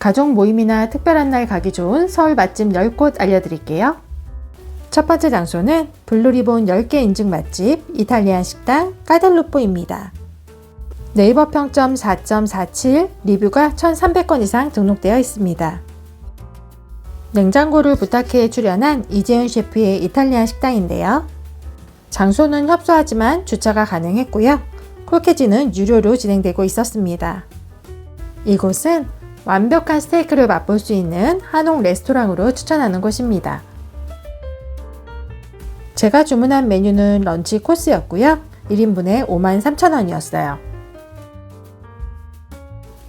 가족 모임이나 특별한 날 가기 좋은 서울 맛집 10곳 알려드릴게요. 첫 번째 장소는 블루리본 10개 인증 맛집 이탈리안 식당 까델루포입니다. 네이버 평점 4.47, 리뷰가 1,300건 이상 등록되어 있습니다. 냉장고를 부탁해 출연한 이재훈 셰프의 이탈리안 식당인데요. 장소는 협소하지만 주차가 가능했고요. 콜캐지는 유료로 진행되고 있었습니다. 이곳은 완벽한 스테이크를 맛볼 수 있는 한옥 레스토랑으로 추천하는 곳입니다. 제가 주문한 메뉴는 런치 코스였고요. 1인분에 53,000원이었어요.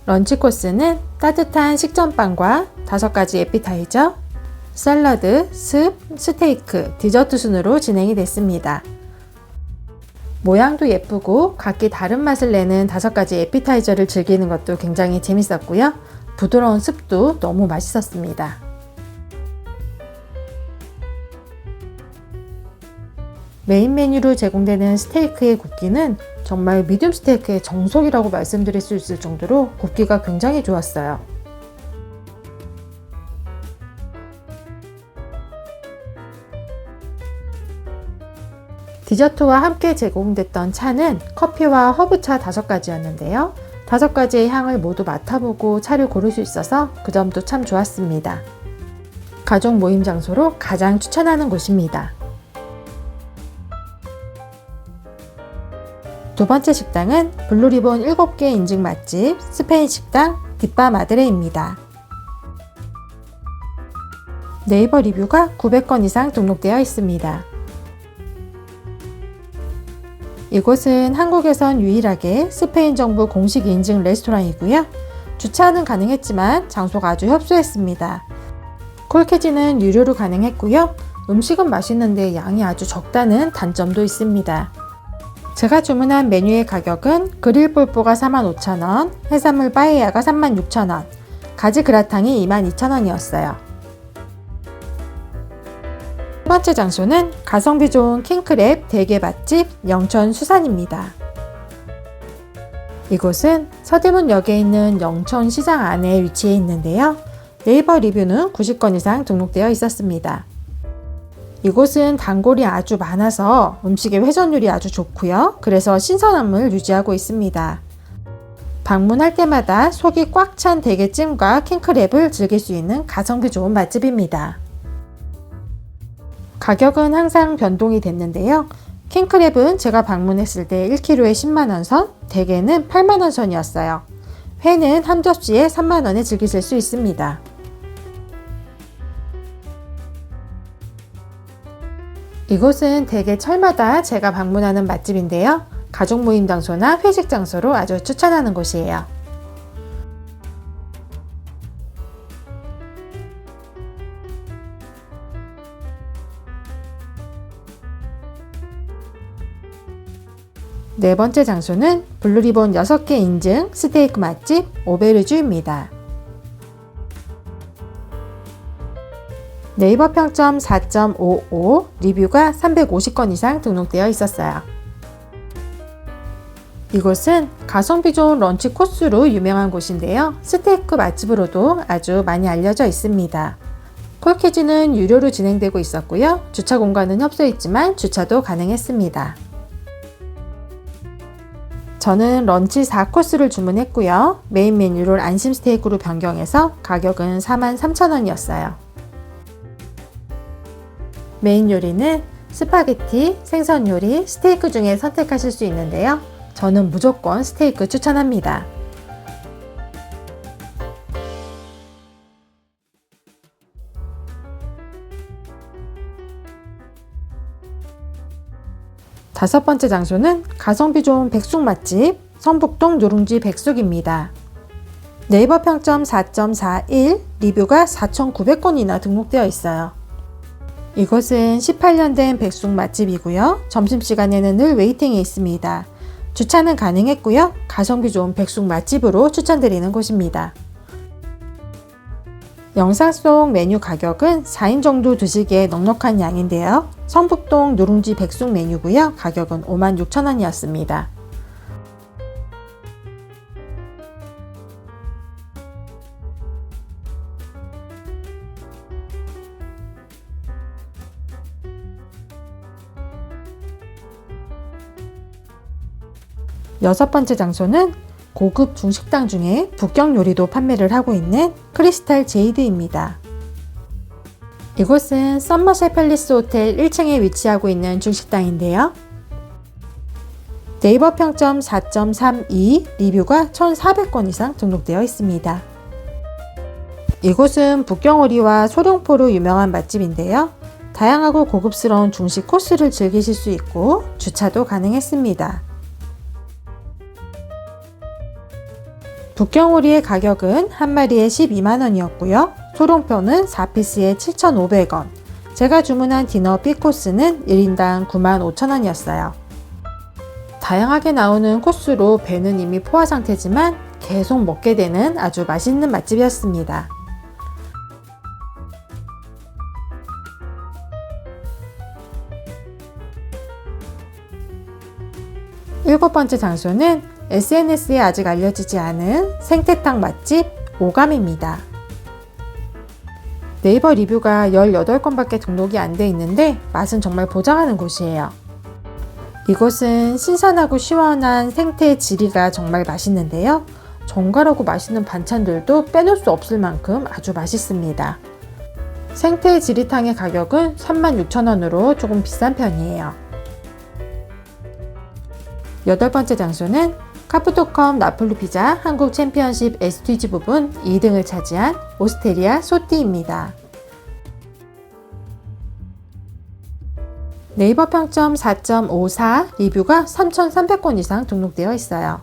런치 코스는 따뜻한 식전빵과 5가지 에피타이저, 샐러드, 습, 스테이크, 디저트 순으로 진행이 됐습니다. 모양도 예쁘고 각기 다른 맛을 내는 5가지 에피타이저를 즐기는 것도 굉장히 재밌었고요. 부드러운 습도 너무 맛있었습니다. 메인 메뉴로 제공되는 스테이크의 굽기는 정말 미디움 스테이크의 정석이라고 말씀드릴 수 있을 정도로 굽기가 굉장히 좋았어요. 디저트와 함께 제공됐던 차는 커피와 허브차 5가지였는데요. 5가지의 향을 모두 맡아보고 차를 고를 수 있어서 그 점도 참 좋았습니다. 가족 모임 장소로 가장 추천하는 곳입니다. 두 번째 식당은 블루리본 7개 인증 맛집 스페인 식당 뒷바 마드레입니다. 네이버 리뷰가 900건 이상 등록되어 있습니다. 이곳은 한국에선 유일하게 스페인 정부 공식 인증 레스토랑이고요. 주차는 가능했지만 장소가 아주 협소했습니다. 콜캐지는 유료로 가능했고요. 음식은 맛있는데 양이 아주 적다는 단점도 있습니다. 제가 주문한 메뉴의 가격은 그릴 폴포가 45,000원, 해산물 빠에야가 36,000원, 가지 그라탕이 22,000원이었어요. 첫 번째 장소는 가성비 좋은 킹크랩 대게 맛집 영천 수산입니다. 이곳은 서대문역에 있는 영천 시장 안에 위치해 있는데요. 네이버 리뷰는 90건 이상 등록되어 있었습니다. 이곳은 단골이 아주 많아서 음식의 회전율이 아주 좋고요. 그래서 신선함을 유지하고 있습니다. 방문할 때마다 속이 꽉 찬 대게찜과 킹크랩을 즐길 수 있는 가성비 좋은 맛집입니다. 가격은 항상 변동이 됐는데요. 킹크랩은 제가 방문했을 때 1kg에 10만원 선, 대게는 8만원 선이었어요. 회는 한 접시에 3만원에 즐기실 수 있습니다. 이곳은 대개 철마다 제가 방문하는 맛집인데요. 가족 모임 장소나 회식 장소로 아주 추천하는 곳이에요. 네 번째 장소는 블루리본 6개 인증 스테이크 맛집 오베르주입니다. 네이버 평점 4.55, 리뷰가 350건 이상 등록되어 있었어요. 이곳은 가성비 좋은 런치 코스로 유명한 곳인데요. 스테이크 맛집으로도 아주 많이 알려져 있습니다. 콜캐지는 유료로 진행되고 있었고요. 주차 공간은 협소했지만 주차도 가능했습니다. 저는 런치 4코스를 주문했고요. 메인 메뉴를 안심 스테이크로 변경해서 가격은 43,000원이었어요. 메인 요리는 스파게티, 생선 요리, 스테이크 중에 선택하실 수 있는데요. 저는 무조건 스테이크 추천합니다. 다섯 번째 장소는 가성비 좋은 백숙 맛집 성북동 누룽지 백숙입니다. 네이버 평점 4.41, 리뷰가 4,900건이나 등록되어 있어요. 이곳은 18년 된 백숙 맛집이고요. 점심시간에는 늘 웨이팅이 있습니다. 주차는 가능했고요. 가성비 좋은 백숙 맛집으로 추천드리는 곳입니다. 영상 속 메뉴 가격은 4인 정도 드시기에 넉넉한 양인데요. 성북동 누룽지 백숙 메뉴고요. 가격은 56,000원이었습니다. 여섯 번째 장소는 고급 중식당 중에 북경 요리도 판매를 하고 있는 크리스탈 제이드입니다. 이곳은 썸머셋 팰리스 호텔 1층에 위치하고 있는 중식당인데요. 네이버 평점 4.32, 리뷰가 1,400건 이상 등록되어 있습니다. 이곳은 북경오리와 소룡포로 유명한 맛집인데요. 다양하고 고급스러운 중식 코스를 즐기실 수 있고 주차도 가능했습니다. 북경오리의 가격은 한 마리에 12만원이었고요. 소룡포는 4피스에 7,500원, 제가 주문한 디너 B코스는 1인당 95,000원이었어요. 다양하게 나오는 코스로 배는 이미 포화 상태지만 계속 먹게 되는 아주 맛있는 맛집이었습니다. 일곱 번째 장소는 SNS에 아직 알려지지 않은 생태탕 맛집 오감입니다. 네이버 리뷰가 18건밖에 등록이 안 돼 있는데 맛은 정말 보장하는 곳이에요. 이곳은 신선하고 시원한 생태 지리가 정말 맛있는데요. 정갈하고 맛있는 반찬들도 빼놓을 수 없을 만큼 아주 맛있습니다. 생태 지리탕의 가격은 36,000원으로 조금 비싼 편이에요. 여덟 번째 장소는 카푸토컴 나폴리 피자 한국 챔피언십 STG 부분 2등을 차지한 오스테리아 소띠입니다. 네이버 평점 4.54, 리뷰가 3,300건 이상 등록되어 있어요.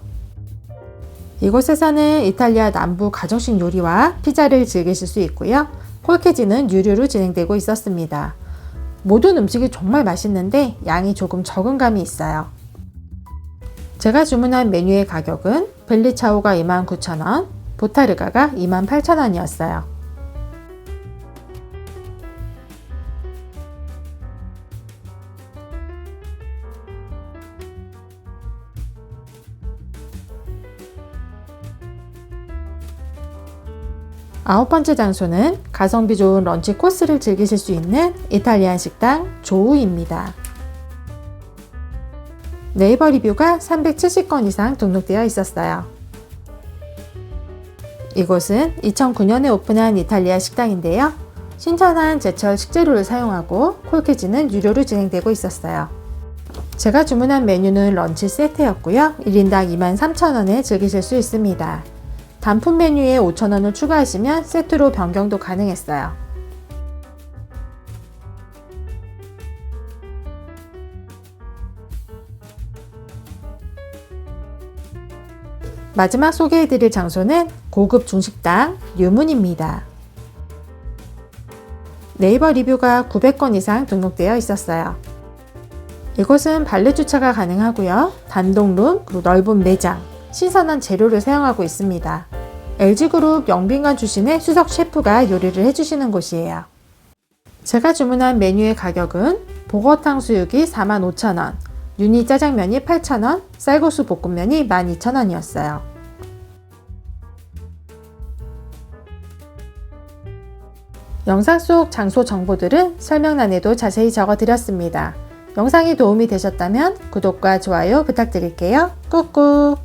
이곳에서는 이탈리아 남부 가정식 요리와 피자를 즐기실 수 있고요. 콜케지는 유료로 진행되고 있었습니다. 모든 음식이 정말 맛있는데 양이 조금 적은 감이 있어요. 제가 주문한 메뉴의 가격은 벨리차오가 29,000원, 보타르가가 28,000원이었어요. 아홉 번째 장소는 가성비 좋은 런치 코스를 즐기실 수 있는 이탈리안 식당 조우입니다. 네이버 리뷰가 370건 이상 등록되어 있었어요. 이곳은 2009년에 오픈한 이탈리아 식당인데요. 신선한 제철 식재료를 사용하고 콜케지는 유료로 진행되고 있었어요. 제가 주문한 메뉴는 런치 세트였고요. 1인당 23,000원에 즐기실 수 있습니다. 단품 메뉴에 5,000원을 추가하시면 세트로 변경도 가능했어요. 마지막 소개해드릴 장소는 고급 중식당 류문입니다. 네이버 리뷰가 900건 이상 등록되어 있었어요. 이곳은 발렛 주차가 가능하고요. 단독룸, 그리고 넓은 매장, 신선한 재료를 사용하고 있습니다. LG그룹 영빈관 출신의 수석 셰프가 요리를 해주시는 곳이에요. 제가 주문한 메뉴의 가격은 보거탕 수육이 45,000원, 유니 짜장면이 8,000원, 쌀국수 볶음면이 12,000원이었어요. 영상 속 장소 정보들은 설명란에도 자세히 적어드렸습니다. 영상이 도움이 되셨다면 구독과 좋아요 부탁드릴게요. 꾹꾹!